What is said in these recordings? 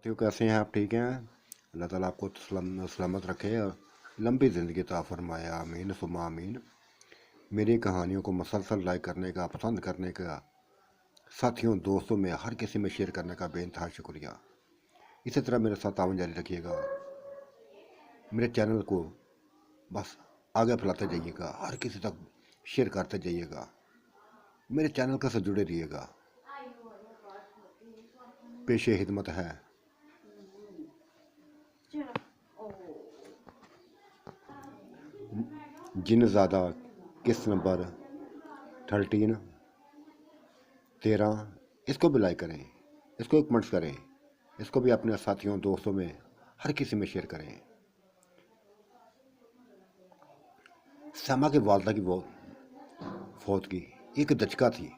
तो कैसे हैं आप? ठीक हैं? अल्लाह ताला आपको सलामत रखे और लंबी ज़िंदगी अता फरमाए। आमीन सुम्मा आमीन। मेरी कहानियों को मसलसल लाइक करने का, पसंद करने का, साथियों दोस्तों में हर किसी में शेयर करने का बेइंतहा शुक्रिया। इसी तरह मेरे साथ ताउन जारी रखिएगा। मेरे चैनल को बस आगे फैलाते जाइएगा, हर किसी तक शेयर करते जाइएगा। मेरे चैनल का से जुड़े रहिएगा। पेशे हिदमत है। जिन ज़्यादा किस्त नंबर 13 13 इसको भी लाइक करें, इसको भी कमेंट्स करें, इसको भी अपने साथियों दोस्तों में हर किसी में शेयर करें। समा की वालदा की वो फौत की एक दचका थी,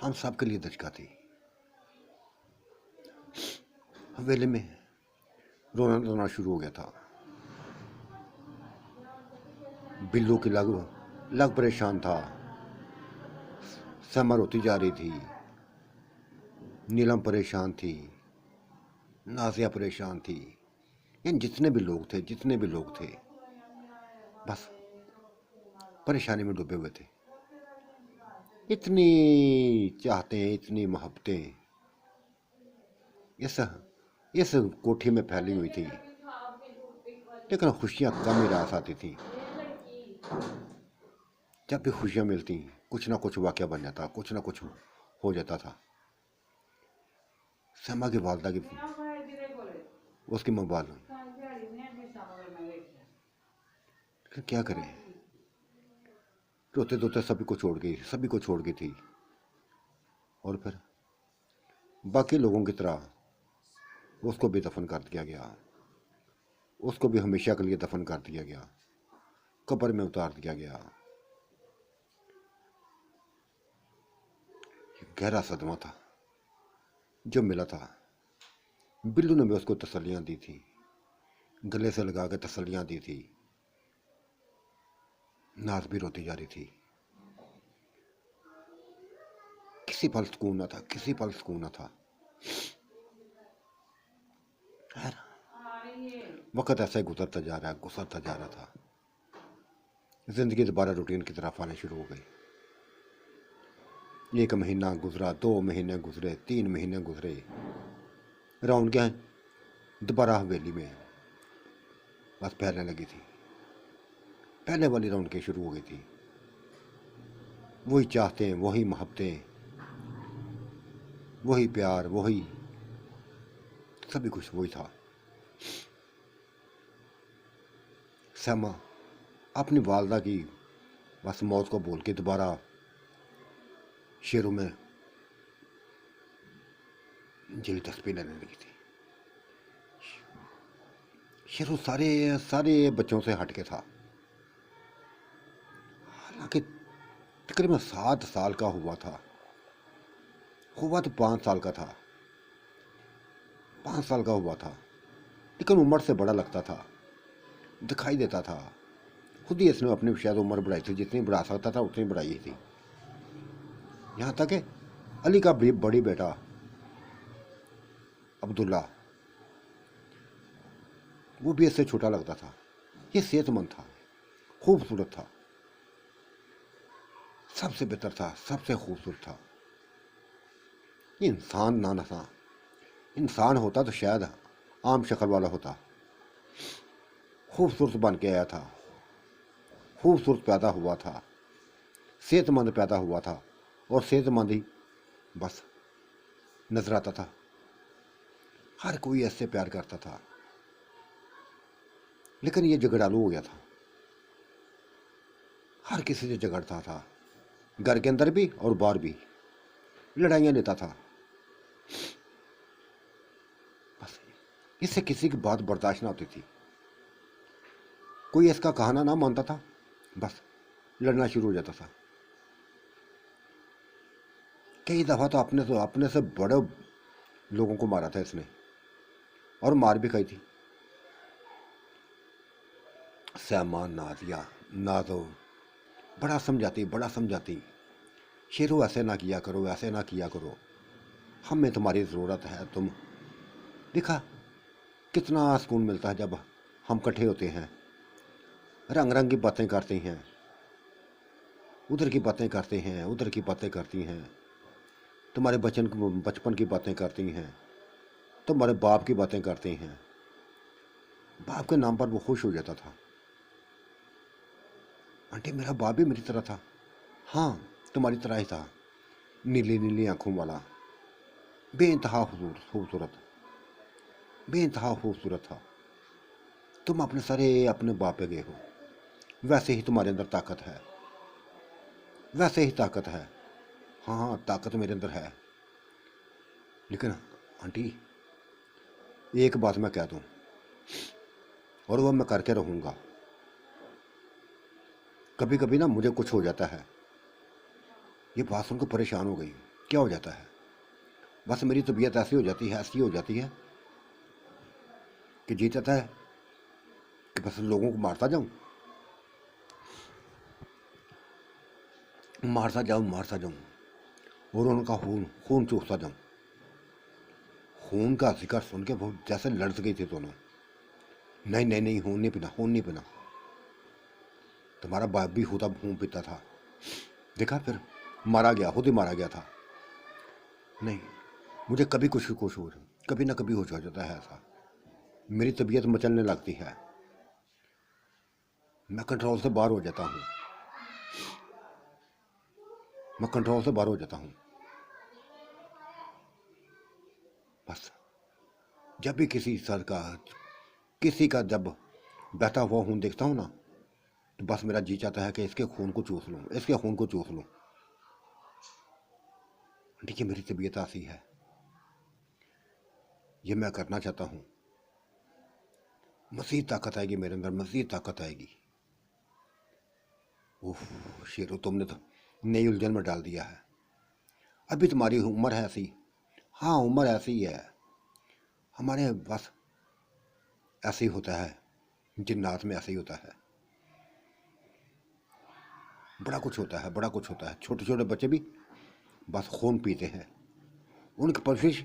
हम सब के लिए दचका थी। हवेली में रोना रोना शुरू हो गया था। बिल्लू की लग लग परेशान था। समा रोती जा रही थी। नीलम परेशान थी। नाजिया परेशान थी। इन जितने भी लोग थे बस परेशानी में डूबे हुए थे। इतनी चाहते हैं, इतनी मोहब्बतें इस कोठी में फैली हुई थी, लेकिन खुशियां कम ही रास आती थी। जब भी खुशियां मिलती कुछ ना कुछ वाकया बन जाता, कुछ ना कुछ हो जाता था। समा की वालदा की उसकी मोबाइल, क्या करें, रोते रोते सभी को छोड़ गई थी। और फिर बाकी लोगों की तरह उसको भी दफन कर दिया गया। उसको भी हमेशा के लिए दफन कर दिया गया, कब्र में उतार दिया गया। गहरा सदमा था जो मिला था। बिल्लू ने भी उसको तसल्लियां दी थी, गले से लगा के तसल्लियां दी थी। नाज भी रोती जा रही थी। किसी पल सुकून न था। वक्त ऐसे गुजरता जा रहा था। जिंदगी दोबारा रूटीन की तरफ आने शुरू हो गई। 1 महीना गुजरा, 2 महीने गुजरे, 3 महीने गुजरे। राउंड क्या दोबारा हवेली में बस फैलने लगी थी। पहले वाली राउंड के शुरू हो गई थी। वही चाहते, वही मोहब्बतें, वही प्यार, वही सभी कुछ वही था। समा अपनी वालदा की बस मौत को बोल के दोबारा शेरों में दिलचस्पी लेने लगी थी। शेरू सारे बच्चों से हटके था। हालांकि तकरीबन 7 साल का हुआ था। हुआ तो 5 साल का था, 5 साल का हुआ था, लेकिन उम्र से बड़ा लगता था, दिखाई देता था। खुद ही इसने अपनी शायद उम्र बढ़ाई थी, जितनी बढ़ा सकता था उतनी बढ़ाई ही थी। यहाँ तक कि अली का बड़ी बेटा अब्दुल्ला, वो भी इससे छोटा लगता था। ये सेहतमंद था, खूबसूरत था, सबसे बेहतर था, सबसे खूबसूरत था। ये इंसान ना था। इंसान होता तो शायद आम शक्ल वाला होता। खूबसूरत बन के आया था, खूबसूरत पैदा हुआ था, सेहतमंद पैदा हुआ था, और सेहतमंद ही बस नजर आता था। हर कोई ऐसे प्यार करता था। लेकिन ये झगड़ालू हो गया था, हर किसी से झगड़ता था, घर के अंदर भी और बाहर भी लड़ाइयां लेता था। बस इससे किसी की बात बर्दाश्त ना होती थी। कोई इसका कहना ना मानता था, बस लड़ना शुरू हो जाता था। कई दफा तो अपने से बड़े लोगों को मारा था इसने, और मार भी खाई थी। सैमान नाजिया नाजो बड़ा समझाती, शेरू ऐसे ना किया करो, ऐसे ना किया करो, हमें तुम्हारी ज़रूरत है, तुम। देखा कितना सुकून मिलता है जब हम इकट्ठे होते हैं, रंग रंग की बातें करते हैं, उधर की बातें करते हैं, उधर की बातें करती हैं, तुम्हारे बचपन की बातें करती हैं, तुम्हारे बाप की बातें करती हैं। बाप के नाम पर वो खुश हो जाता था। आंटी मेरा बाप भी मेरी तरह था। हाँ, तुम्हारी तरह ही था, नीली नीली आंखों वाला, बेइंतहा खूबसूरत, बेइंतहा खूबसूरत था। तुम अपने सारे अपने बाप पे गए हो। वैसे ही तुम्हारे अंदर ताकत है, वैसे ही ताकत है। हाँ हाँ, ताकत मेरे अंदर है। लेकिन आंटी एक बात मैं कह दूं, और वह मैं करके रहूँगा। कभी कभी ना मुझे कुछ हो जाता है। ये बात सुनकर परेशान हो गई। क्या हो जाता है? बस मेरी तबीयत ऐसी हो जाती है, ऐसी हो जाती है कि जी चाहता है कि बस लोगों को मारता जाऊं, मारता जाऊं, मारता जाऊं, और उनका खून खून चूसता जाऊं। खून का जिक्र सुन के वो जैसे लड़ गई थी दोनों। नहीं नहीं नहीं, खून नहीं पीना, खून नहीं पीना। तुम्हारा बाप भी होता खून पीता था। देखा फिर मारा गया, खुद ही मारा गया था। नहीं, मुझे कभी कुछ हो, कभी ना कभी हो जाता है ऐसा। मेरी तबीयत मचलने लगती है, मैं कंट्रोल से बाहर हो जाता हूँ, मैं कंट्रोल से बाहर हो जाता हूँ। बस जब भी किसी का जब बहता हुआ खून देखता हूँ ना, तो बस मेरा जी चाहता है कि इसके खून को चूस लूँ, इसके खून को चूस लूँ। देखिए मेरी तबीयत ऐसी है, ये मैं करना चाहता हूँ। मज़ीद ताकत आएगी मेरे अंदर, मज़ीद ताकत आएगी। ओह शेरो, तुमने तो नई उलझन में डाल दिया है। अभी तुम्हारी उम्र है ऐसी। हाँ, उम्र ऐसी ही है। हमारे बस ऐसे ही होता है, जिन्नात में ऐसे ही होता है। बड़ा कुछ होता है, बड़ा कुछ होता है। छोटे छोटे बच्चे भी बस खून पीते हैं। उनकी परवरिश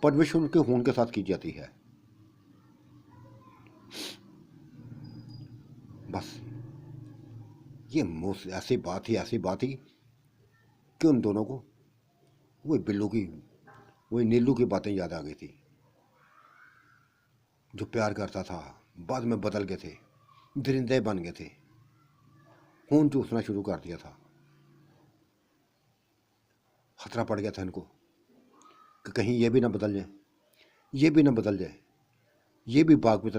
परवरिश उनके खून के साथ की जाती है। बस ये मुझ ऐसी बात ही कि उन दोनों को वही नीलू की बातें याद आ गई थी। जो प्यार करता था, बाद में बदल गए थे, दरिंदे बन गए थे, खून चूसना शुरू कर दिया था। खतरा पड़ गया था इनको कि कहीं ये भी ना बदल जाए, ये भी ना बदल जाए, ये भी बाप की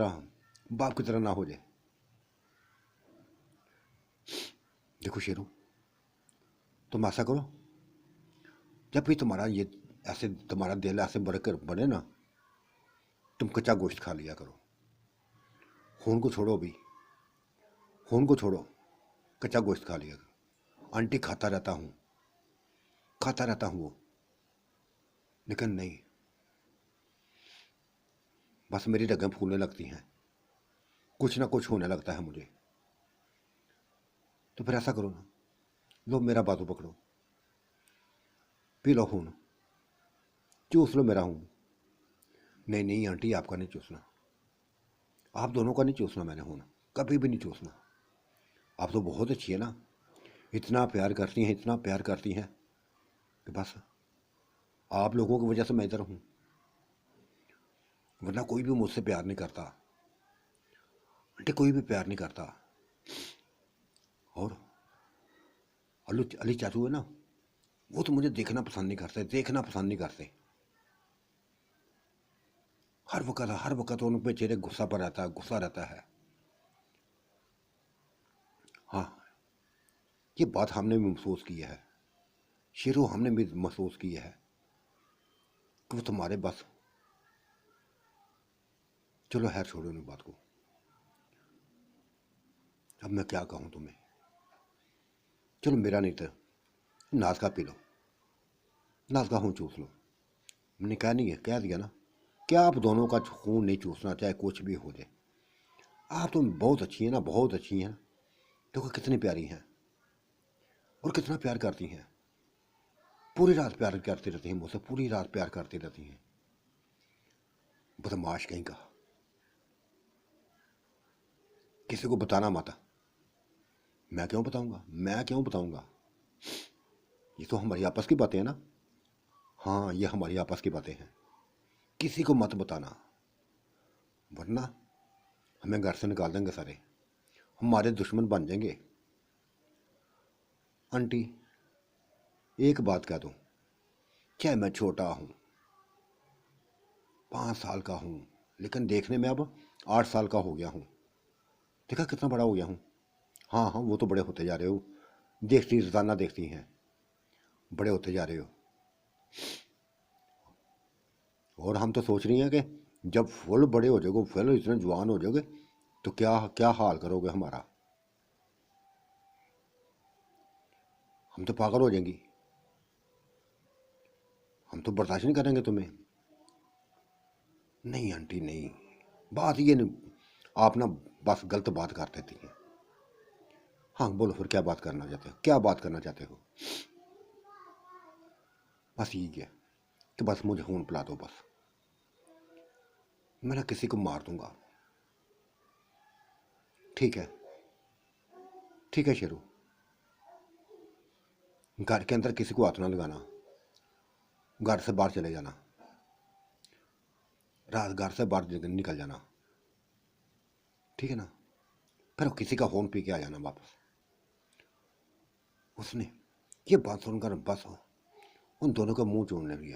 तरह ना हो जाए। देखो शेरू, तुम ऐसा करो, जब भी तुम्हारा दिल ऐसे बरकर बने ना, तुम कच्चा गोश्त खा लिया करो। खून को छोड़ो, अभी खून को छोड़ो, कच्चा गोश्त खा लिया करो। आंटी खाता रहता हूँ वो, लेकिन नहीं, बस मेरी रगें फूलने लगती हैं, कुछ ना कुछ होने लगता है मुझे। तो फिर ऐसा करो ना, लो मेरा बाजू पकड़ो, पी लो खून, चूस लो मेरा खून। नहीं नहीं आंटी, आपका नहीं चूसना, आप दोनों का नहीं चूसना मैंने खून, कभी भी नहीं चूसना। आप तो बहुत अच्छी है ना, इतना प्यार करती हैं, इतना प्यार करती हैं कि बस आप लोगों की वजह से मैं इधर हूँ, वरना कोई भी मुझसे प्यार नहीं करता। आंटी कोई भी प्यार नहीं करता। और अली चाचू है ना, वो तो मुझे देखना पसंद नहीं करते, देखना पसंद नहीं करते। हर वक्त उन पे चेहरे गुस्सा पर रहता है, गुस्सा रहता है। हाँ, ये बात हमने भी महसूस की है शेरू, हमने भी महसूस की है कि वो तुम्हारे बस। चलो खैर छोड़ो इन बात को। अब मैं क्या कहूँ तुम्हें। चलो मेरा नहीं था, नाज का पी लो, नाज का खून चूस लो। मैंने कहा नहीं है, कह दिया ना, क्या आप दोनों का खून नहीं चूसना, चाहे कुछ भी हो जाए। आप तुम बहुत अच्छी हैं ना, बहुत अच्छी हैं। देखो कितनी प्यारी हैं, और कितना प्यार करती हैं। पूरी रात प्यार करती रहती हैं मुझसे, पूरी रात प्यार करती रहती हैं। बदमाश कहीं का, किसी को बताना मत। मैं क्यों बताऊंगा, मैं क्यों बताऊंगा? ये तो हमारी आपस की बातें हैं ना। हाँ, ये हमारी आपस की बातें हैं, किसी को मत बताना, वरना हमें घर से निकाल देंगे सारे, हमारे दुश्मन बन जाएंगे। आंटी, एक बात कह दूं, चाहे मैं छोटा हूं, 5 साल का हूं, लेकिन देखने में अब 8 साल का हो गया हूं। देखा कितना बड़ा हो गया हूं। हाँ हाँ, वो तो बड़े होते जा रहे हो, देखती रोजाना देखती हैं, बड़े होते जा रहे हो। और हम तो सोच रही हैं कि जब फुल बड़े हो जाओगे, फुल इतने जवान हो जाओगे, तो क्या क्या हाल करोगे हमारा। हम तो पागल हो जाएंगी, हम तो बर्दाश्त नहीं करेंगे तुम्हें। नहीं आंटी नहीं, बात ये नहीं, आप ना बस गलत बात कर देती हैं। हाँ बोलो, फिर क्या बात करना चाहते हो, क्या बात करना चाहते हो? बस यही है कि बस मुझे खून पिला दो बस, मैं ना किसी को मार दूंगा। ठीक है, ठीक है शेरू, घर के अंदर किसी को हाथ ना लगाना, घर से बाहर चले जाना, रात घर से बाहर निकल जाना, ठीक है ना? फिर किसी का फोन पी के आ जाना वापस। उसने ये बात सुनकर बस उन दोनों का मुंह चूमने लगी,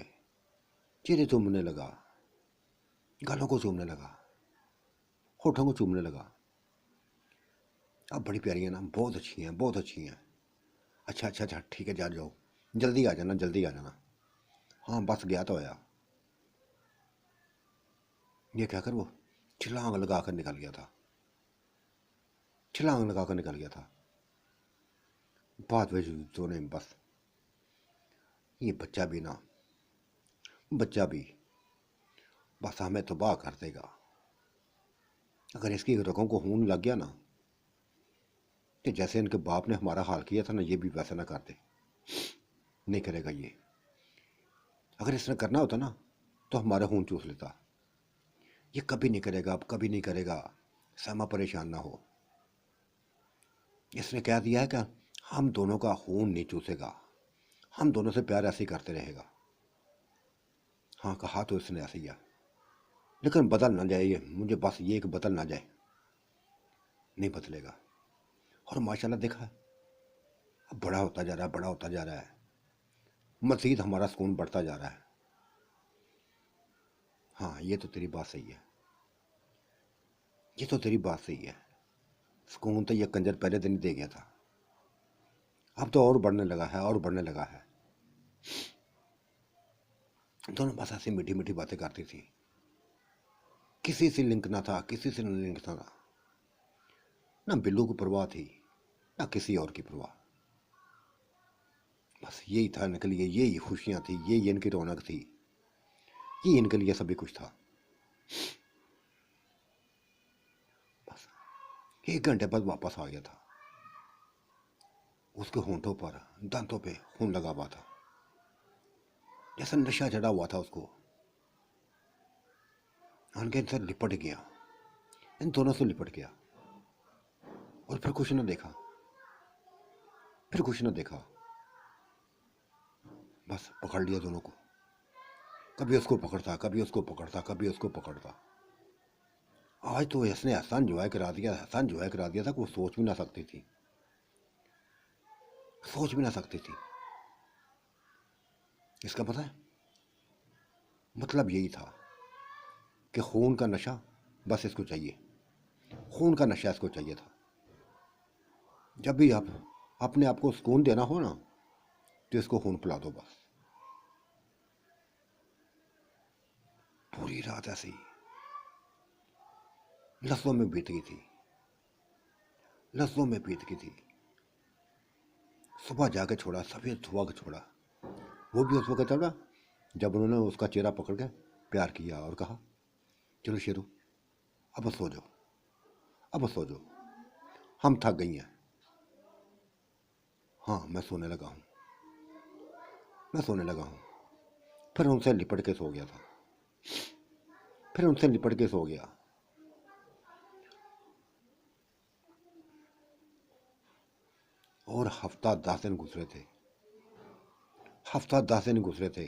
चेहरे चूमने लगा, गालों को चूमने लगा, होठों को चूमने लगा। अब बड़ी प्यारी है ना, बहुत अच्छी हैं, बहुत अच्छी हैं। अच्छा अच्छा अच्छा, ठीक है, जा जाओ, जल्दी आ जाना, जल्दी आ जाना। हाँ बस गया तो आया। ये कहकर वो छलांग लगा कर निकल गया था, छलांग लगा कर निकल गया था। बाद में तो ने बस, ये बच्चा भी ना, बच्चा भी बस हमें तबाह कर देगा। अगर इसकी रगों को खून लग गया ना, कि जैसे इनके बाप ने हमारा हाल किया था ना, ये भी वैसा ना करते। नहीं करेगा ये, अगर इसने करना होता ना तो हमारा खून चूस लेता। ये कभी नहीं करेगा, अब कभी नहीं करेगा, समा परेशान ना हो। इसने कह दिया है कि हम दोनों का खून नहीं चूसेगा, हम दोनों से प्यार ऐसे ही करते रहेगा। हाँ कहा तो इसने ऐसे ही है, लेकिन बदल ना जाए ये, मुझे बस ये कि बदल ना जाए। नहीं बदलेगा। और माशाल्लाह देखा है, अब बड़ा होता जा रहा है, बड़ा होता जा रहा है, मजीद हमारा सुकून बढ़ता जा रहा है। हाँ ये तो तेरी बात सही है, ये तो तेरी बात सही है। सुकून तो ये कंजर पहले दिन ही दे गया था, अब तो और बढ़ने लगा है, और बढ़ने लगा है। दोनों बस ऐसी मीठी मीठी बातें करती थी, किसी से लिंक ना था, किसी से न लिंक था, ना बिल्लू को परवाह थी, ना किसी और की परवाह। बस यही था इनके लिए, यही खुशियां थी, यही इनकी रौनक थी, ये इनके लिए सभी कुछ था। बस 1 घंटे बाद वापस आ गया था, उसके होंठों पर, दांतों पे खून लगा हुआ था, जैसा नशा चढ़ा हुआ था उसको। उनके इनसे लिपट गया, इन दोनों से लिपट गया, और फिर कुछ न देखा, फिर कुछ न देखा, बस पकड़ लिया दोनों को। कभी उसको पकड़ता, कभी उसको पकड़ता, कभी उसको पकड़ता। आज तो इसने ऐसा एंजॉय करा दिया, ऐसा एंजॉय करा दिया था कि वो सोच भी ना सकती थी, सोच भी ना सकती थी। इसका पता है मतलब यही था कि खून का नशा बस इसको चाहिए, खून का नशा इसको चाहिए था। जब भी आप अपने आप को सुकून देना हो ना, तो इसको खून पिला दो बस। पूरी रात ऐसे ही लफ्जों में बीत गई थी, लफ्जों में बीत गई थी। सुबह जाके छोड़ा, सफेद धुआ के छोड़ा, वो भी उस वक्त छोड़ा जब उन्होंने उसका चेहरा पकड़ के प्यार किया और कहा चलो शेरू, अब सो जाओ, अब सो जाओ, हम थक गई हैं। हाँ मैं सोने लगा हूँ, मैं सोने लगा हूँ। फिर उनसे लिपट के सो गया था। फिर उनसे लिपट के सो गया। और हफ्ता 10 दिन गुजरे थे, हफ्ता 10 दिन गुजरे थे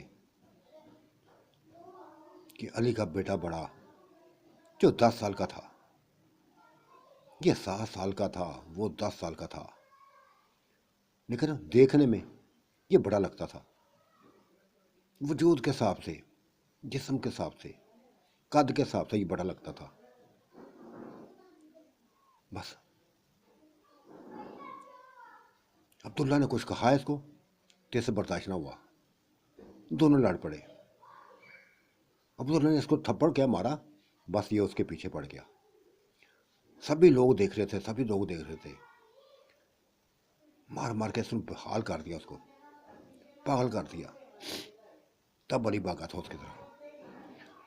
कि अली का बेटा बड़ा, जो 10 साल का था, ये 7 साल का था, वो 10 साल का था, लेकिन देखने में ये बड़ा लगता था। वजूद के हिसाब से, जिस्म के हिसाब से, कद के हिसाब से ये बड़ा लगता था। बस अब्दुल्ला ने कुछ कहा इसको, तेरे से बर्दाश्त ना हुआ, दोनों लड़ पड़े। अब्दुल्ला ने इसको थप्पड़ क्या मारा, बस ये उसके पीछे पड़ गया। सभी लोग देख रहे थे, सभी लोग देख रहे थे। मार मार के इसने हाल कर दिया, उसको पागल कर दिया। तब अली भागा था उसकी तरफ,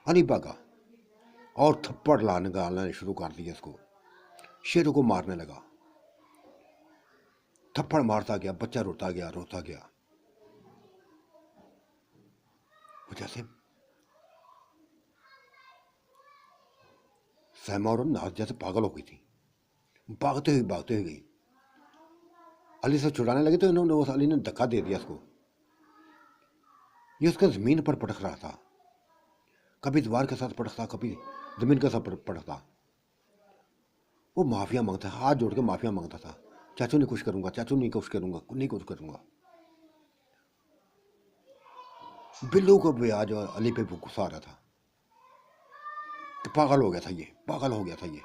अली भागा और थप्पड़ लाने शुरू कर दिया इसको, शेरों को मारने लगा। थप्पड़ मारता गया, बच्चा रोता गया, रोता गया। जैसे सहमा और नाज जैसे पागल हो गई थी, भागते हुए गई। अली से छुड़ाने लगे तो इन्होंने, उस अली ने धक्का दे दिया उसको। ये उसका जमीन पर पटक रहा था, कभी दीवार के साथ पटकता, कभी जमीन के साथ पटकता। वो माफिया मांगता, हाथ जोड़ के माफिया मांगता था, चाचू नहीं कुछ करूंगा, चाचू नहीं कुछ करूंगा, नहीं कुछ करूंगा। बिल्लू को भी आज अली पे गुस्सा आ रहा था कि पागल हो गया था ये, पागल हो गया था ये,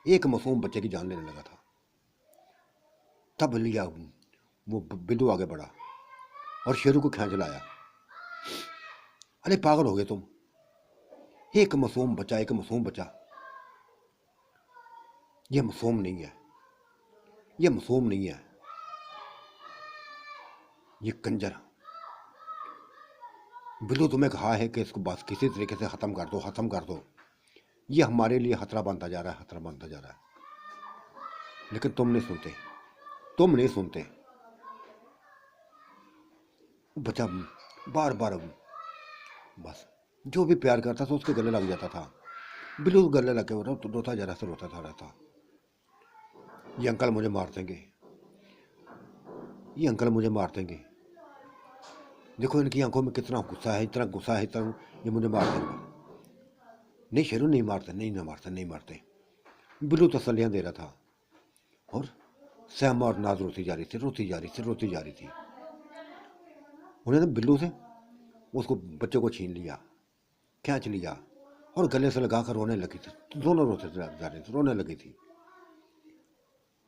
एक मासूम बच्चे की जान लेने लगा था। तब लिया वो बिल्लू आगे बढ़ा और शेरू को खींच लाया। अरे पागल हो गए तुम, एक मासूम बच्चा, एक मासूम बच्चा, ये मासूम नहीं है, ये मासूम नहीं है, ये कंजर। बिल्लू तुम्हें कहा है कि इसको बस किसी तरीके से ख़त्म कर दो, ख़त्म कर दो। ये हमारे लिए खतरा बनता जा रहा है, खतरा बनता जा रहा है, लेकिन तुम नहीं सुनते, तुम नहीं सुनते। बच्चा बार बार बस जो भी प्यार करता था उसके गले लग जाता था। बिल्लू गले लग के रोता जा रहा था, रोता था रहता। ये अंकल मुझे मार देंगे, ये अंकल मुझे मार देंगे, देखो इनकी आंखों में कितना गुस्सा है, इतना गुस्सा है, इतना, ये मुझे मार देंगे। नहीं शेरू, नहीं मारते, नहीं ना मारते, नहीं मारते। बिल्लू तसल्लियाँ दे रहा था और सहमा और नाज रोती जा रही थी, रोती जा रही थी, रोती जा रही थी। उन्होंने बिल्लू से उसको, बच्चे को छीन लिया, खींच लिया और गले से लगा कर रोने लगी थी। दोनों रोते जा रहे थे, रोने लगी थी,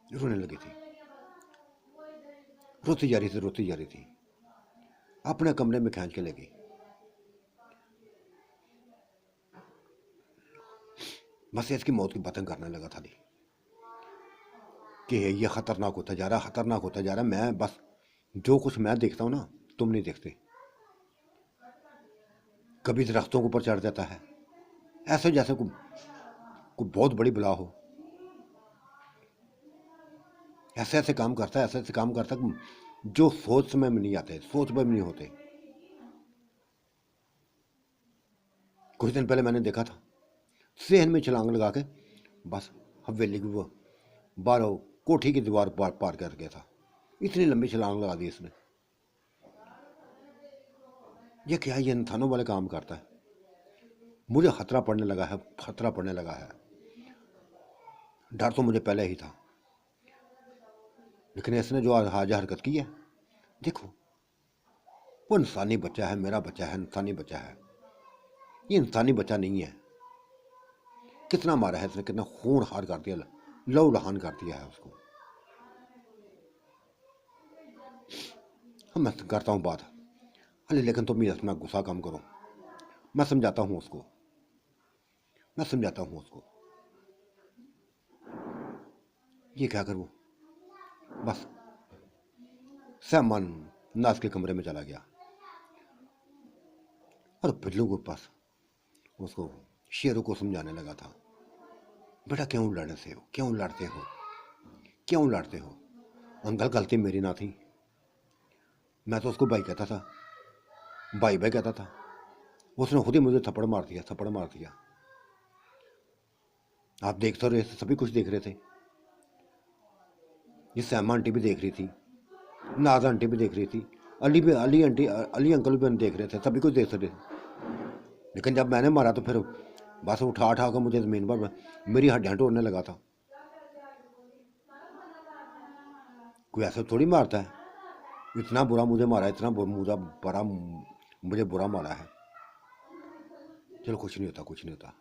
रोने लगी थी, रोती जा रही थी, रोती जा रही थी। अपने कमरे में खींच के ले गई। बस इसकी मौत की बातें करने लगा था कि ये खतरनाक होता जा रहा, खतरनाक होता जा रहा। मैं बस जो कुछ मैं देखता हूँ ना, तुम नहीं देखते। कभी दरख्तों के ऊपर चढ़ जाता है, ऐसे जैसे कोई बहुत बड़ी बला हो। ऐसे ऐसे काम करता है, ऐसे ऐसे काम करता है जो सोच में नहीं आते, सोच में नहीं होते। कुछ दिन पहले मैंने देखा था, सेहन में छलांग लगा के बस हवेली की वो बारह कोठी की दीवार पार कर गया था। इतनी लंबी छलांग लगा दी इसने। ये क्या, ये इंसानों वाले काम करता है। मुझे खतरा पड़ने लगा है, खतरा पड़ने लगा है। डर तो मुझे पहले ही था, लेकिन इसने जो आज हरकत की है, देखो, वो इंसानी बच्चा है, मेरा बच्चा है, इंसानी बच्चा है। ये इंसानी बच्चा नहीं है। कितना मारा है इसने, कितना खून हार कर दिया, लहू लहान कर दिया है उसको। मैं करता हूँ बात, अरे लेकिन तुम ये अपना गुस्सा कम करो। मैं समझाता हूँ उसको, मैं समझाता हूँ उसको। ये क्या करूँ, बस सहमान नाज के कमरे में चला गया और बिल्लू के पास उसको, शेरों को समझाने लगा था, बेटा क्यों लड़ते हो, क्यों लड़ते हो, क्यों लड़ते हो। अंकल गलती मेरी ना थी, मैं तो उसको भाई कहता था, भाई भाई कहता था। उसने खुद ही मुझे थप्पड़ मार दिया, थप्पड़ मार दिया। आप देख तो रहे थे, सभी कुछ देख रहे थे। ये सैमा आंटी भी देख रही थी, नाज आंटी भी देख रही थी, अली आंटी, अली अंकल भी देख रहे थे, सभी कुछ देख रहे थे। लेकिन जब मैंने मारा तो फिर बस उठा उठा कर मुझे ज़मीन पर मेरी हड्डियाँ तोड़ने लगा था। कोई ऐसे थोड़ी मारता है। इतना बुरा मुझे मारा, इतना बुरा मुझे बुरा मारा है। चलो कुछ नहीं होता, कुछ नहीं होता।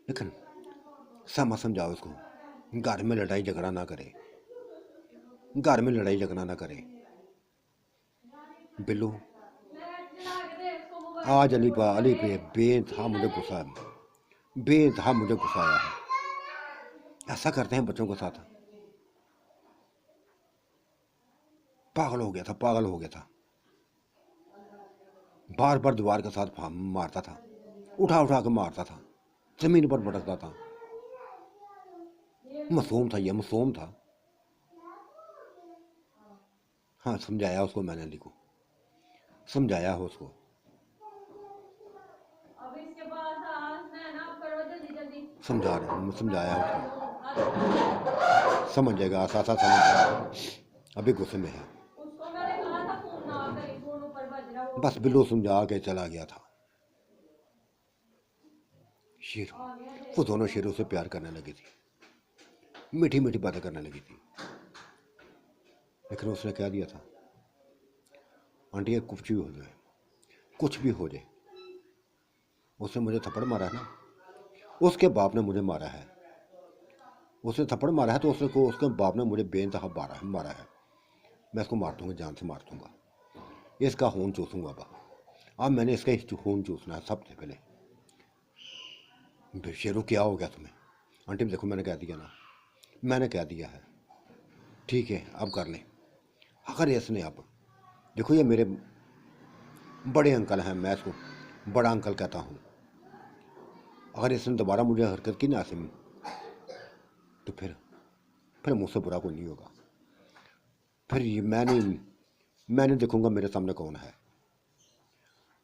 लेकिन समझाओ उसको, घर में लड़ाई झगड़ा ना करे, घर में लड़ाई झगड़ा ना करे। बिल्लू आज अली पे बेइंतहा मुझे गुस्सा, बेइंतहा मुझे गुस्सा आया है। ऐसा करते हैं बच्चों के साथ। पागल हो गया था, पागल हो गया था। बार बार दीवार के साथ मारता था, उठा उठा के मारता था, जमीन पर भटकता था। मासूम था, यह मासूम था। हाँ, समझाया उसको मैंने, अली को समझाया हो उसको। समझाया उसको, समझ जाएगा, आसा समझ जाएगा। अभी गुस्से में है। बस बिल्लू समझा के चला गया था। शेर, वो दोनों शेरों से प्यार करने लगी थी, मीठी मीठी बातें करने लगी थी। लेकिन उसने क्या दिया था, आंटी कुछ भी हो जाए, कुछ भी हो जाए, उसने मुझे थप्पड़ मारा है ना, उसके बाप ने मुझे मारा है। उसने थप्पड़ मारा है तो उसके बाप ने मुझे बेइंतहा मारा है। मैं इसको मार दूंगा, जान से मार दूंगा, इसका खून चूसूंगा। अब मैंने इसका खून चूसना है सबसे पहले। शेरू क्या हो गया तुम्हें? आंटी देखो मैंने कह दिया ना, मैंने कह दिया है, ठीक है अब कर लें। अगर इसने अब देखो, ये मेरे बड़े अंकल हैं, मैं इसको बड़ा अंकल कहता हूँ। अगर इसने दोबारा मुझे हरकत की ना आसिम, तो फिर मुझसे बुरा कोई नहीं होगा। फिर ये मैंने देखूंगा मेरे सामने कौन है।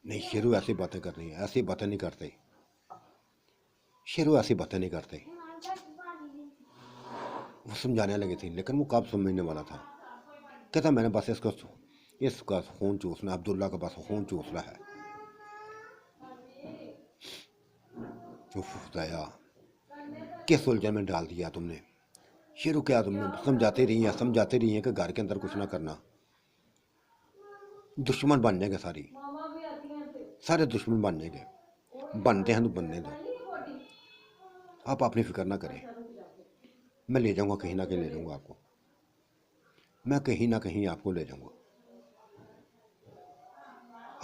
नहीं, शेरू ऐसी बातें कर रही है, ऐसी बातें नहीं करते शेरू, ऐसी बातें नहीं करते। वो समझाने लगी थी, लेकिन वो कब समझने वाला था। कहता मैंने बस इसका खून चूसना, अब्दुल्ला का बस खून चूसना है। दया, किस उलझन में डाल दिया तुमने शेरू। क्या तुमने समझाते रही हैं कि घर के अंदर कुछ ना करना, दुश्मन बन जाएंगे, सारे दुश्मन बन जाएंगे। बनते हैं तो बनने दो, आप अपनी फिक्र ना करें। मैं ले जाऊंगा, कहीं ना कहीं ले जाऊंगा आपको, मैं कहीं ना कहीं आपको ले जाऊंगा।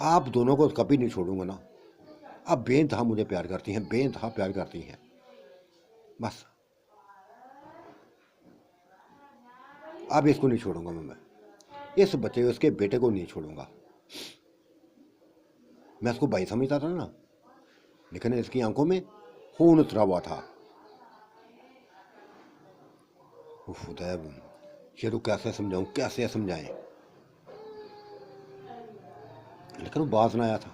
आप दोनों को कभी नहीं छोड़ूंगा ना। आप बेइंतहा मुझे प्यार करती हैं, बेइंतहा प्यार करती हैं। बस अब इसको नहीं छोड़ूंगा मैं, इस बच्चे, उसके बेटे को नहीं छोड़ूंगा। मैं उसको भाई समझता था ना, लेकिन इसकी आंखों में खून उतरा हुआ था। खुदा, शेरू कैसे समझाऊं, कैसे समझाएं। लेकिन वो बाज ना आया था।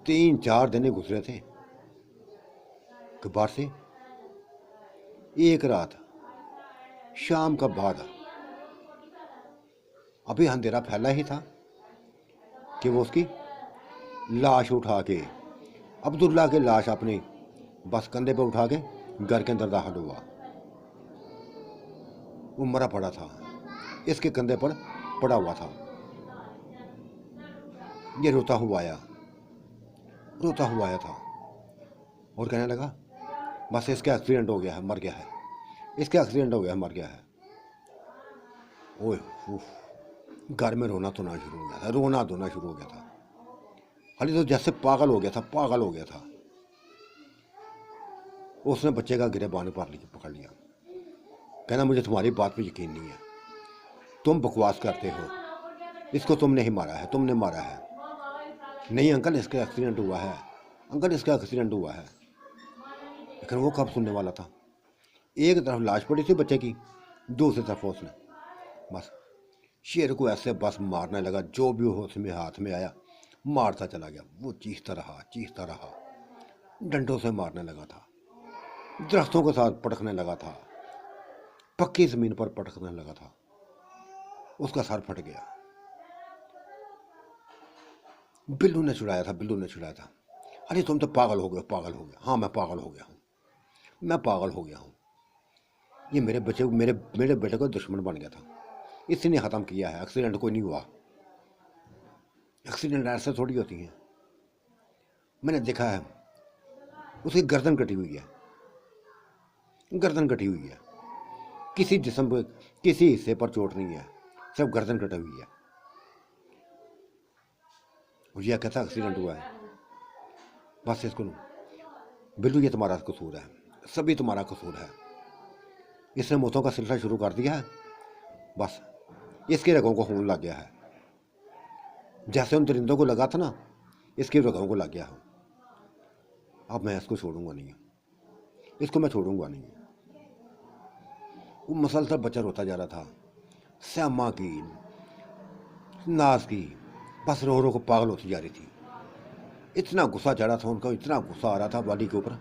3-4 दिन गुजरे थे कि बाहर से एक रात शाम का बाद, अभी अंधेरा फैला ही था कि वो उसकी लाश उठा के, अब्दुल्ला की लाश अपने बस कंधे पर उठा के घर के अंदर दाखिल हुआ। वो मरा पड़ा था, इसके कंधे पर पड़ा हुआ था। ये रोता हुआ आया था और कहने लगा बस इसका एक्सीडेंट हो गया है, मर गया है, इसका एक्सीडेंट हो गया है, मर गया है। ओए घर में रोना धोना शुरू हो गया था, रोना धोना शुरू हो गया था। हाली तो जैसे पागल हो गया था, पागल हो गया था। उसने बच्चे का गिरबान पकड़ लिया। कहना मुझे तुम्हारी बात पे यकीन नहीं है, तुम बकवास करते हो, इसको तुमने ही मारा है, तुमने मारा है। नहीं अंकल, इसका एक्सीडेंट हुआ है, अंकल इसका एक्सीडेंट हुआ है। लेकिन वो कब सुनने वाला था। एक तरफ लाश पड़ी थी बच्चे की, दूसरी तरफ उसने बस शेर को ऐसे बस मारने लगा, जो भी हो उसमें हाथ में आया मारता चला गया। वो चीखता रहा, चीखता रहा। डंडों से मारने लगा था, दरख्तों के साथ पटकने लगा था, पक्की जमीन पर पटकने लगा था। उसका सर फट गया। बिल्लू ने छुड़ाया था, बिल्लू ने छुड़ाया था। अरे तुम तो पागल हो गए, पागल हो गया। हाँ मैं पागल हो गया हूँ, मैं पागल हो गया हूँ। ये मेरे बच्चे मेरे मेरे बेटे को दुश्मन बन गया था, इसी ने ख़त्म किया है। एक्सीडेंट कोई नहीं हुआ, एक्सीडेंट ऐसे थोड़ी होती हैं। मैंने देखा है, उसकी गर्दन कटी हुई है, गर्दन कटी हुई है। किसी जिस्म पर किसी हिस्से पर चोट नहीं है, सिर्फ गर्दन कटी हुई है। और यह कैसा एक्सीडेंट हुआ है? बस इसको बिल्लू ये तुम्हारा कसूर है, सभी तुम्हारा कसूर है। इसने मौतों का सिलसिला शुरू कर दिया है। बस इसकी रगों को खून लग गया है, जैसे उन दरिंदों को लगा था ना, इसकी रगों को लग गया है। अब मैं इसको छोड़ूंगा नहीं, इसको मैं छोड़ूंगा नहीं। वो मसलसल बच्चा रोता जा रहा था, श्यामा की, नाज की, बस रो रो को पागल होती जा रही थी। इतना गुस्सा चढ़ा था उनका, इतना गुस्सा आ रहा था वाली के ऊपर,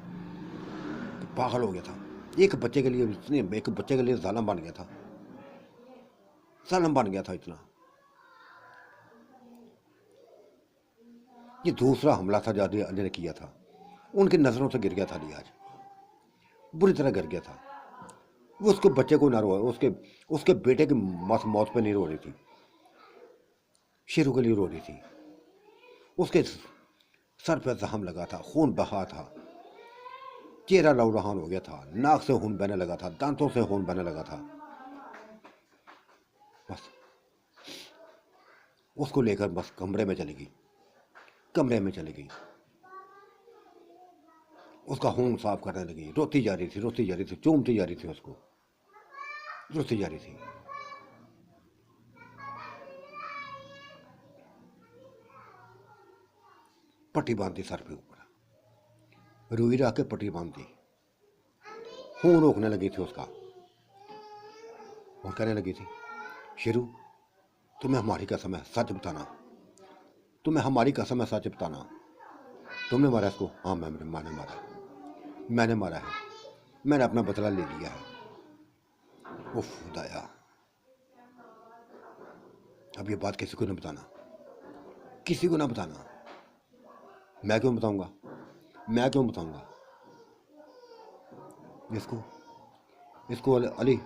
पागल हो गया था। एक बच्चे के लिए, इतने एक बच्चे के लिए जालिम बन गया था, जालिम बन गया था इतना। ये दूसरा हमला था जो अली ने किया था, उनकी नजरों से गिर गया था अली, आज बुरी तरह गिर गया था। वो उसके बच्चे को ना रो, उसके उसके बेटे की मौत पे नहीं रो रही थी, शेरू के लिए रो रही थी। उसके सर पे जख्म लगा था, खून बहा था, चेहरा लहूलुहान हो गया था, नाक से खून बहने लगा था, दांतों से खून बहने लगा था। बस उसको लेकर बस कमरे में चली गई, कमरे में चली गई, उसका खून साफ करने लगी, रोती जा रही थी, रोती जा रही थी, चूमती जा रही थी, उसको रोती जा रही थी। पट्टी बांधी सर पे ऊपर, रुई रख के पट्टी बांधी, खून रोकने लगी थी उसका, और कहने लगी थी, शेरू तुम्हें हमारी कसम है, सच बताना, तुम्हें हमारी कसम है, सच बताना, तुमने मारा इसको? हाँ मैंने मारा, मैंने मारा है, मैंने अपना बदला ले लिया है। उफ खुदाया, अब ये बात किसी को नहीं बताना, किसी को ना बताना। मैं क्यों बताऊंगा, मैं क्यों बताऊंगा? इसको इसको अली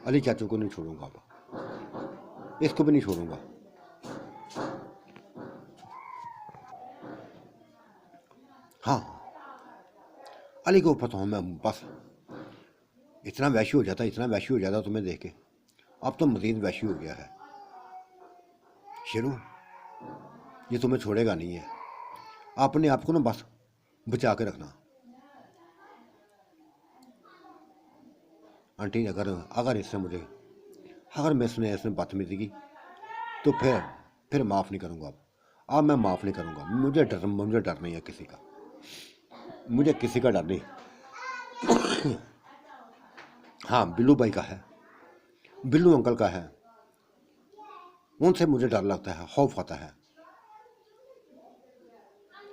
अली चाचू को नहीं छोड़ूंगा, अब इसको भी नहीं छोड़ूंगा। हाँ अली को ऊपर तो मैं बस इतना वैशी हो जाता, इतना वैशी हो जाता तुम्हें देख के। अब तो मजीद वैशी हो गया है। शेरू ये तुम्हें छोड़ेगा नहीं है, अपने आप को ना बस बचा के रखना। आंटी अगर अगर इसने मुझे अगर मैं इसने बदतमीजी की तो फिर माफ़ नहीं करूँगा। अब मैं माफ़ नहीं करूँगा। मुझे डर नहीं है किसी का, मुझे किसी का डर नहीं। हाँ बिल्लू भाई का है, बिल्लू अंकल का है, उनसे मुझे डर लगता है, खौफ आता है।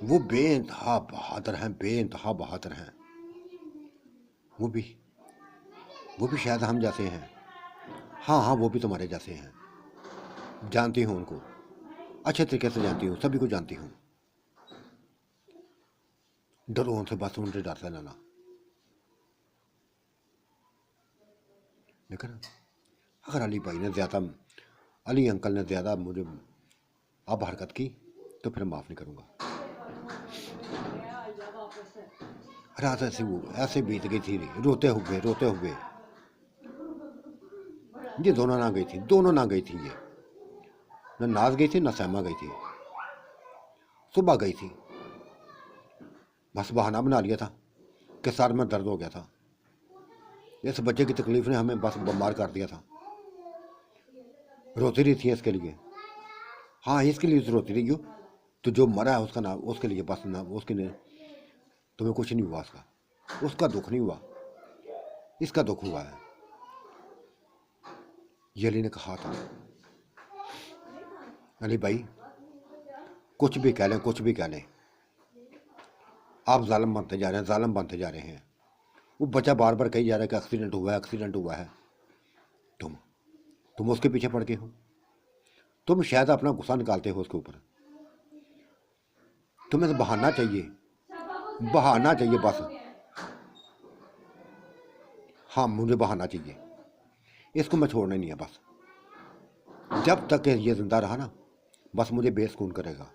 वो बेइंतहा बहादुर हैं, बेइंतहा बहादुर हैं। वो भी शायद हम जैसे हैं। हाँ हाँ वो भी तुम्हारे जैसे हैं, जानती हूँ उनको, अच्छे तरीके से जानती हूँ, सभी को जानती हूँ। डरो उनसे, बस उनसे डर से लेना। लेकिन अगर अली भाई ने ज़्यादा, अली अंकल ने ज़्यादा मुझे अब हरकत की तो फिर माफ़ नहीं करूँगा। रात ऐसे बीत गई थी, रोते हुए ये दोनों ना गई थी, दोनों ना गई थी। ये न नाज गई थी न सैमा गई थी, सुबह गई थी। बस बहाना बना लिया था कि सर में दर्द हो गया था, इस बच्चे की तकलीफ ने हमें बस बीमार कर दिया था। रोती रही थी इसके लिए, हाँ इसके लिए रोती रही हो। तो जो मरा है उसका नाम, उसके लिए बस ना, उसके लिए तुम्हें कुछ नहीं हुआ, उसका दुख नहीं हुआ, इसका दुख हुआ है। ये अली ने कहा था, अली भाई कुछ भी कह लें, कुछ भी कह लें, आप जालिम बनते जा रहे हैं, जालिम बनते जा रहे हैं। वो बच्चा बार बार कही जा रहा है कि एक्सीडेंट हुआ है, एक्सीडेंट हुआ है। तुम तुम उसके पीछे पड़ गए हो। तुम शायद अपना गुस्सा निकालते हो उसके ऊपर। तुम्हें तो बहाना चाहिए, बहाना चाहिए बस। हाँ, मुझे बहाना चाहिए। इसको मैं छोड़ना नहीं है बस। जब तक ये जिंदा रहा ना, बस मुझे बेसुकून करेगा,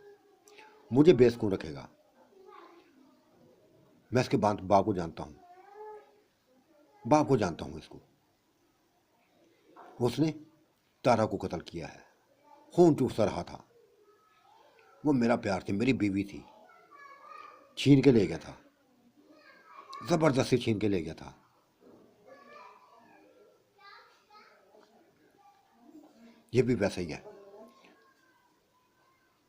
मुझे बेसुकून रखेगा। मैं इसके बाप को जानता हूँ, बाप को जानता हूँ इसको। उसने तारा को कत्ल किया है, खून चूसता रहा था। वो मेरा प्यार थी, मेरी बीवी थी। छीन के ले गया था, जबरदस्ती छीन के ले गया था। ये भी वैसा ही है।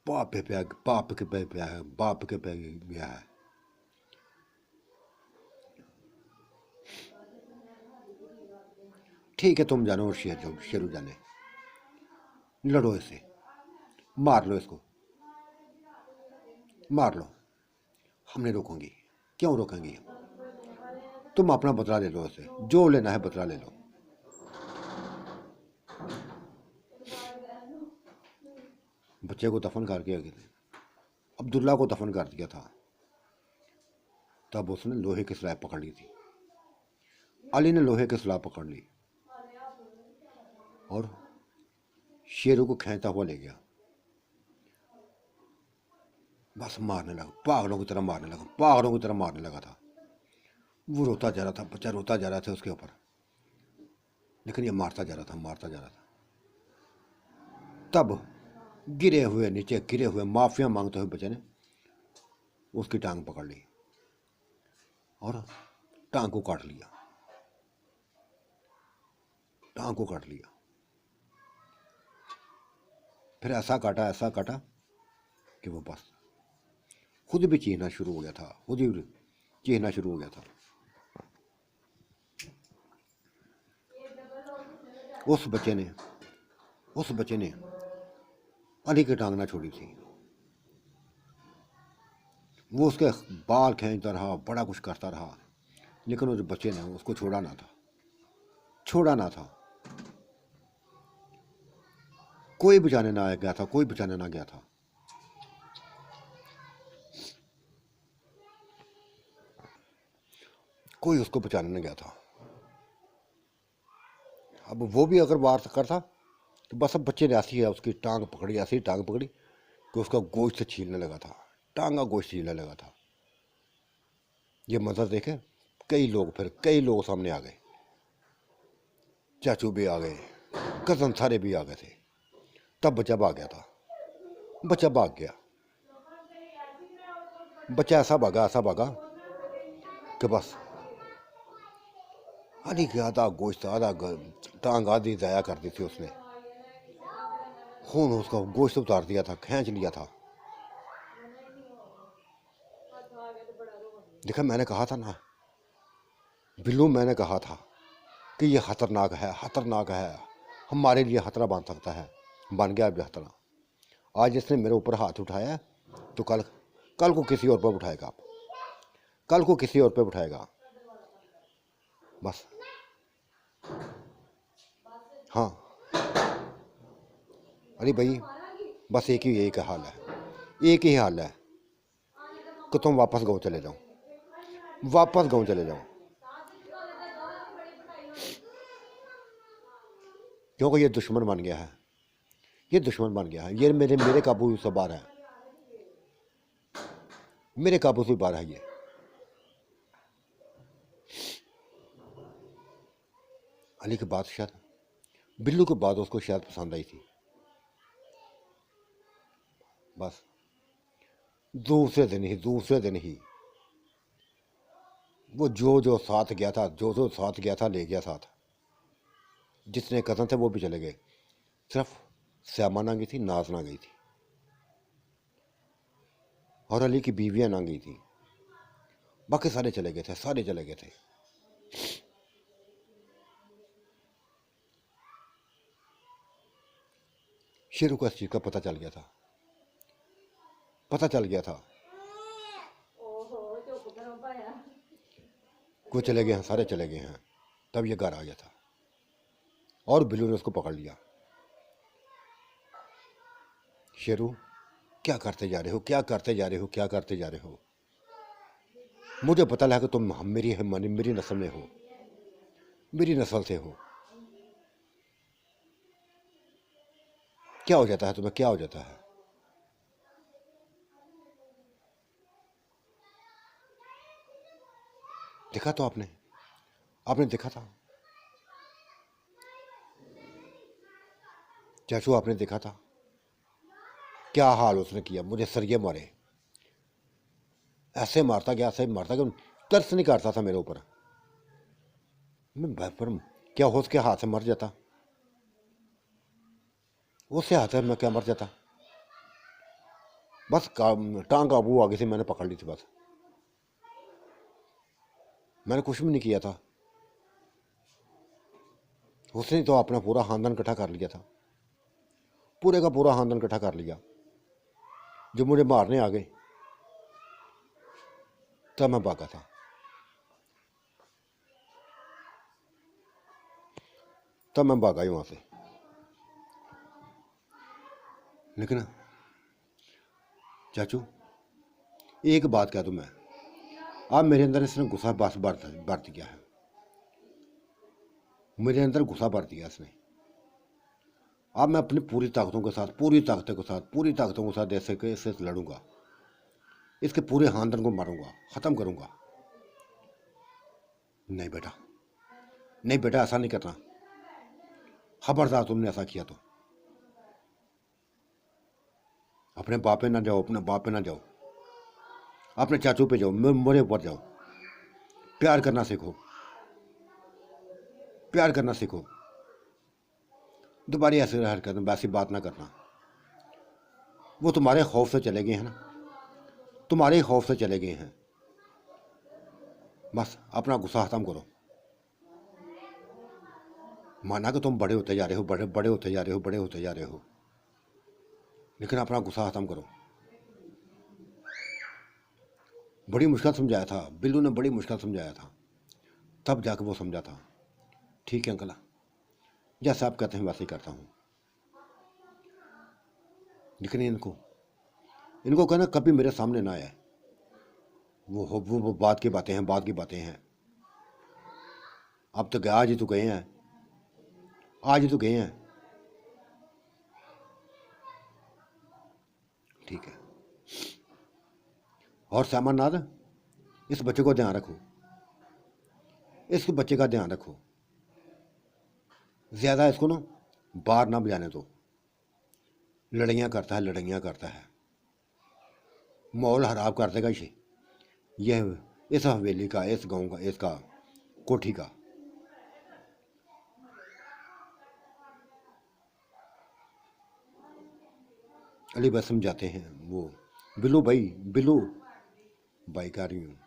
पाप पे प्यार, पाप के पे प्यार, बाप के पे गया है। ठीक है, तुम जानो और शेरू जाने। लड़ो इसे, मार लो इसको, मार लो। हम नहीं रोकेंगे। क्यों रोकेंगे? तुम अपना बदला ले लो इसे, जो लेना है बदला ले लो। बच्चे को दफन करके अब्दुल्ला को दफन कर दिया था। तब उसने लोहे की स्लैब पकड़ ली थी। अली ने लोहे की स्लैब पकड़ ली और शेरू को खींचता हुआ ले गया। बस मारने लगा, पागलों की तरह मारने लगा, पागलों की तरह मारने लगा था। वो रोता जा रहा था, बच्चा रोता जा रहा था उसके ऊपर, लेकिन ये मारता जा रहा था, मारता जा रहा था। तब गिरे हुए, नीचे गिरे हुए, माफिया मांगते हुए बच्चे ने उसकी टांग पकड़ ली और टांग को काट लिया, टांग को काट लिया। फिर ऐसा काटा, ऐसा काटा कि वो बस खुद भी चीखना शुरू हो गया था, खुद ही चीखना शुरू हो गया था। उस बच्चे ने अली की टांग ना छोड़ी थी। वो उसके बाल खींचता रहा, बड़ा कुछ करता रहा, लेकिन उस बच्चे ने उसको छोड़ा ना था, छोड़ा ना था। कोई बचाने ना आ गया था, कोई बचाने ना गया था। कोई उसको बचाने ना गया था। अब वो भी अगर वार करता तो बस अब बच्चे ने ऐसी है उसकी टांग पकड़ी, ऐसी टांग पकड़ी कि उसका गोश्त छीलने लगा था, टांग का गोश्त छीलने लगा था। ये मंजर देखे कई लोग सामने आ गए। चाचू भी आ गए, कजन सारे भी आ गए थे। तब बच्चा भाग गया था, बच्चा भाग गया। बच्चा ऐसा भागा कि बस अली के आधा गोश्त, टांग आधी ज़ाया कर दी थी उसने। खून उसका गोश्त उतार दिया था, खींच लिया था। देखा, मैंने कहा था ना बिल्लू, मैंने कहा था कि ये खतरनाक है, खतरनाक है, हमारे लिए खतरा बन सकता है। बन गया अब खतरा। आज इसने मेरे ऊपर हाथ उठाया तो कल कल को किसी और पर उठाएगा, कल को किसी और पर उठाएगा। बस हाँ अरे भाई, बस एक ही यही का हाल है, एक ही हाल है कि तुम वापस गाँव चले जाओ, वापस गाँव चले जाओ। क्योंकि ये दुश्मन बन गया है, ये दुश्मन बन गया है। ये मेरे काबू से बाहर है, मेरे काबू से बाहर है ये। अली की बात शायद, बिल्लू की बात उसको शायद पसंद आई थी। बस दूसरे दिन ही वो जो साथ गया था, जो साथ गया था ले गया साथ। जितने कज़न थे वो भी चले गए, सिर्फ श्यामा ना गई थी, नाज ना गई थी और अली की बीवियाँ ना गई थी। बाकी सारे चले गए थे, सारे चले गए थे। शेरू को इस चीज़ का पता चल गया था, पता चल गया था। वो चले गए हैं, सारे चले गए हैं। तब ये घर आ गया था और बिल्लू ने उसको पकड़ लिया। शेरू, क्या करते जा रहे हो, क्या करते जा रहे हो, क्या करते जा रहे हो? मुझे पता लगा कि तुम मेरी नस्ल में हो, मेरी नस्ल से हो। क्या हो जाता है तुम्हें, क्या हो जाता है? देखा तो आपने आपने देखा था चाचू, आपने देखा था क्या हाल उसने किया। मुझे सरिये मारे, ऐसे मारता गया, ऐसे मारता गया, तरस नहीं करता था मेरे ऊपर। मैं पर क्या हो उसके हाथ से मर जाता, उससे हाथ से मैं क्या मर जाता। बस टांग काबू आगे से मैंने पकड़ ली थी, बस मैंने कुछ भी नहीं किया था। उसने तो अपना पूरा खानदान इकट्ठा कर लिया था, पूरे का पूरा खानदान इकट्ठा कर लिया। जब मुझे मारने आ गए तब मैं भागा था, तब मैं भागा ही वहां से। लेकिन चाचू एक बात कह दूं मैं, अब मेरे अंदर इसने गुस्सा बस भर दिया है, मेरे अंदर गुस्सा भर दिया इसने। अब मैं अपनी पूरी ताकतों के साथ, पूरी ताकतों के साथ, पूरी ताकतों के साथ ऐसे के इससे लड़ूंगा, इसके पूरे खानदान को मारूंगा, खत्म करूंगा। नहीं बेटा, नहीं बेटा, ऐसा नहीं करना, खबरदार तुमने ऐसा किया तो अपने बाप पे ना जाओ, अपने बाप पे ना जाओ, अपने चाचू पे जाओ, मेरे ऊपर जाओ। प्यार करना सीखो, प्यार करना सीखो। दोबारा ऐसे हरकत में वैसी बात ना करना। वो तुम्हारे खौफ से चले गए हैं ना, तुम्हारे ही खौफ से चले गए हैं। बस अपना गुस्सा खत्म करो। माना कि तुम बड़े होते जा रहे हो, बड़े बड़े होते जा रहे हो, बड़े होते जा रहे हो, लेकिन अपना गुस्सा खत्म करो। बड़ी मुश्किल समझाया था बिल्लू ने, बड़ी मुश्किल समझाया था, तब जाकर वो समझा था। ठीक है अंकल, जैसा आप कहते हैं वैसे ही करता हूँ। लेकिन इनको कहना कभी मेरे सामने ना आए। वो बात की बातें हैं, बात की बातें हैं। अब तो आज ही तो गए हैं, आज ही तो गए हैं। ठीक है। और सामानाथ, इस बच्चे को ध्यान रखो, इस बच्चे का ध्यान रखो, ज्यादा इसको ना बाहर ना बजाने दो। लड़ाइयाँ करता है, लड़ाइयाँ करता है, माहौल खराब कर देगा इसे। यह इस हवेली का, इस गांव का, इसका कोठी का। अली बस समझाते हैं, वो बिल्लू भाई, बिल्लू भाई कह रही हूँ,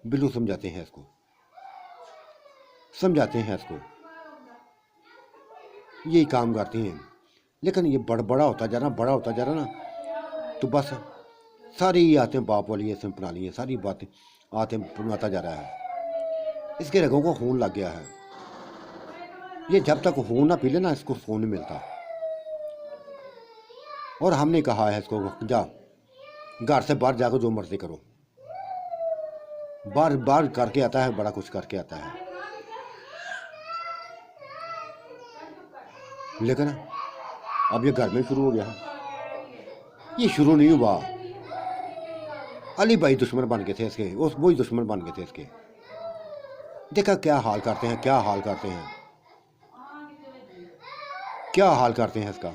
बिल्लू समझाते हैं इसको, समझाते हैं इसको, यही काम करती हैं। लेकिन ये बड़ा होता जा रहा, बड़ा होता जा रहा ना, तो बस सारी आते बाप वाली ऐसे बना ली है, सारी बातें आते बनाता जा रहा है। इसके रगों को खून लग गया है। ये जब तक खून ना पी ले ना, इसको खून नहीं मिलता। और हमने कहा है इसको, जा घर से बाहर जाकर जो मर्जी करो। बार बार करके आता है, बड़ा कुछ करके आता है। लेकिन अब ये घर में शुरू हो गया है। ये शुरू नहीं हुआ, अली भाई दुश्मन बन गए थे इसके, उस वही दुश्मन बन गए थे इसके। देखा क्या हाल करते हैं, क्या हाल करते हैं, क्या हाल करते हैं इसका।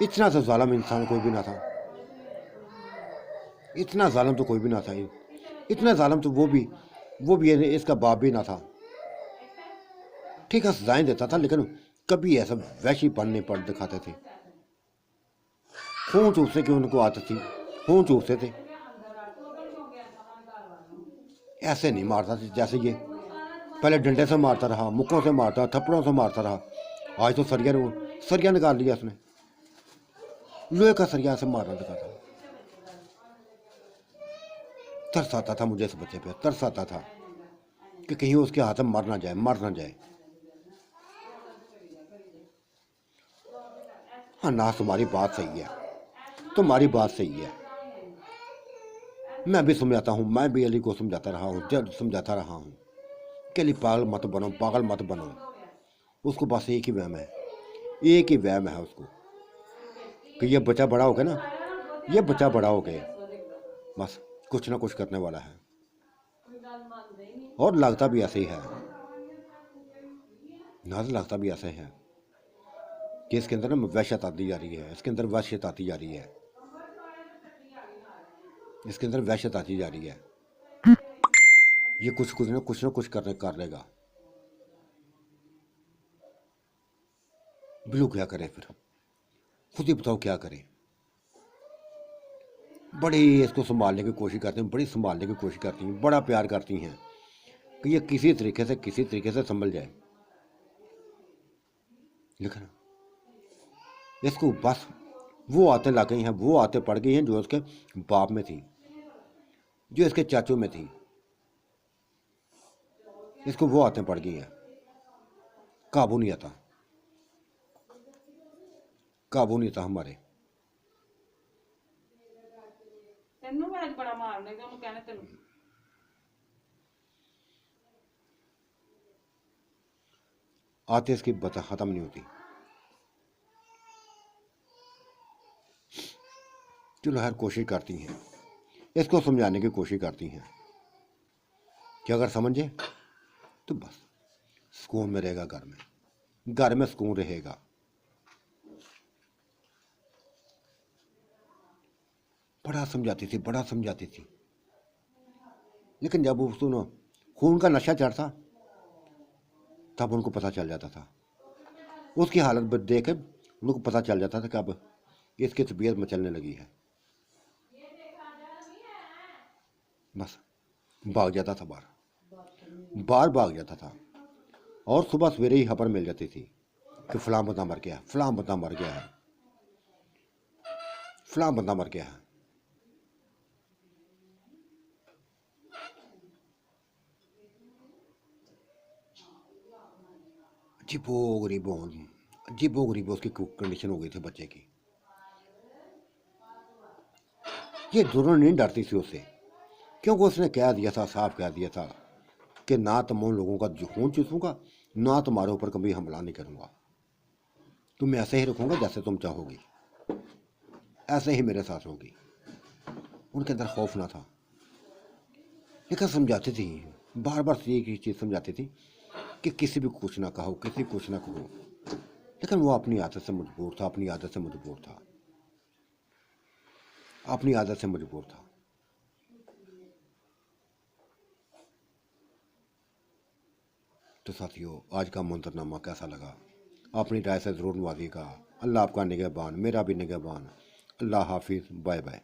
इतना तो जालिम इंसान कोई भी ना था, इतना जालिम तो कोई भी ना था। इतना जालिम तो वो भी इसका बाप भी ना था। ठीक है, सजाएं देता था, लेकिन कभी ऐसा वैसी पढ़ने पढ़ दिखाते थे। खून चूसने की उनको आदत थी, खून चूसते थे। ऐसे नहीं मारता था जैसे ये पहले डंडे से मारता रहा, मुक्कों से मारता, थप्पड़ों से मारता रहा। आज तो सरिया निकाल लिया इसने, लोहे का सरिया से मारना दिखाता। तरस आता था मुझे इस बच्चे पे, तरस आता था कि कहीं उसके हाथ में मर ना जाए, मर ना जाए। हाँ ना, तुम्हारी बात सही है, तुम्हारी बात सही है। मैं भी समझाता हूँ, मैं भी अली को समझाता रहा हूँ, जब समझाता रहा हूँ कि अली पागल मत बनो, पागल मत बनो। उसको बस एक ही वहम है, एक ही वहम है उसको कि ये बच्चा बड़ा हो गया ना, ये बच्चा बड़ा हो गया, बस कुछ ना कुछ करने वाला है। और लगता भी ऐसे ही है ना, लगता भी ऐसे है कि इसके अंदर ना वहशत आती जा रही है, इसके अंदर वहशत आती जा रही है, इसके अंदर वहशत आती जा रही है। ये कुछ ना कुछ करने कर लेगा। बिल्लू क्या करे फिर, खुद ही बताओ क्या करे। बड़ी इसको संभालने की कोशिश करती हैं, बड़ी संभालने की कोशिश करती हैं, बड़ा प्यार करती हैं कि ये किसी तरीके से संभल जाए। लेकिन इसको बस वो आते लग गई हैं, वो आते पड़ गई हैं जो उसके बाप में थी, जो इसके चाचू में थी। इसको वो आते पड़ गई हैं, काबू नहीं आता, काबू नहीं आता हमारे। आते इसकी बता खत्म नहीं होती। चलो हर कोशिश करती हैं, इसको समझाने की कोशिश करती हैं कि अगर समझे तो बस सुकून में रहेगा, घर में सुकून रहेगा। बड़ा समझाती थी, बड़ा समझाती थी, लेकिन जब उसको ना खून का नशा चढ़ता तब उनको पता चल जाता था, उसकी हालत देख के उनको पता चल जाता था कि अब इसकी तबीयत मचलने लगी है। बस भाग जाता था, बाहर भाग जाता था। और सुबह सवेरे ही खबर मिल जाती थी कि फलां बंदा मर गया, फलां बंदा मर गया है, फलां बंदा मर गया है। अजीबो गरीबो उसकी कंडीशन हो गई थी बच्चे की। ये दोनों नहीं डरती थी उससे, क्योंकि उसने कह दिया था, साफ कह दिया था कि ना तुम उन लोगों का खून चूसूंगा, ना तुम्हारे ऊपर कभी हमला नहीं करूंगा, तुम्हें ऐसे ही रखूंगा जैसे तुम चाहोगी, ऐसे ही मेरे साथ होगी। उनके अंदर खौफ ना था, लेकिन समझाती थी, बार बार एक ही चीज़ समझाती थी कि किसी भी कुछ ना कहो, किसी कुछ ना कहो। लेकिन वो अपनी आदत से मजबूर था, अपनी आदत से मजबूर था, अपनी आदत से मजबूर था। तो साथियों, आज का मंजरनामा कैसा लगा, अपनी राय से ज़रूर नवाजिएगा। अल्लाह आपका निगहबान, मेरा भी निगहबान। अल्लाह हाफिज़, बाय बाय।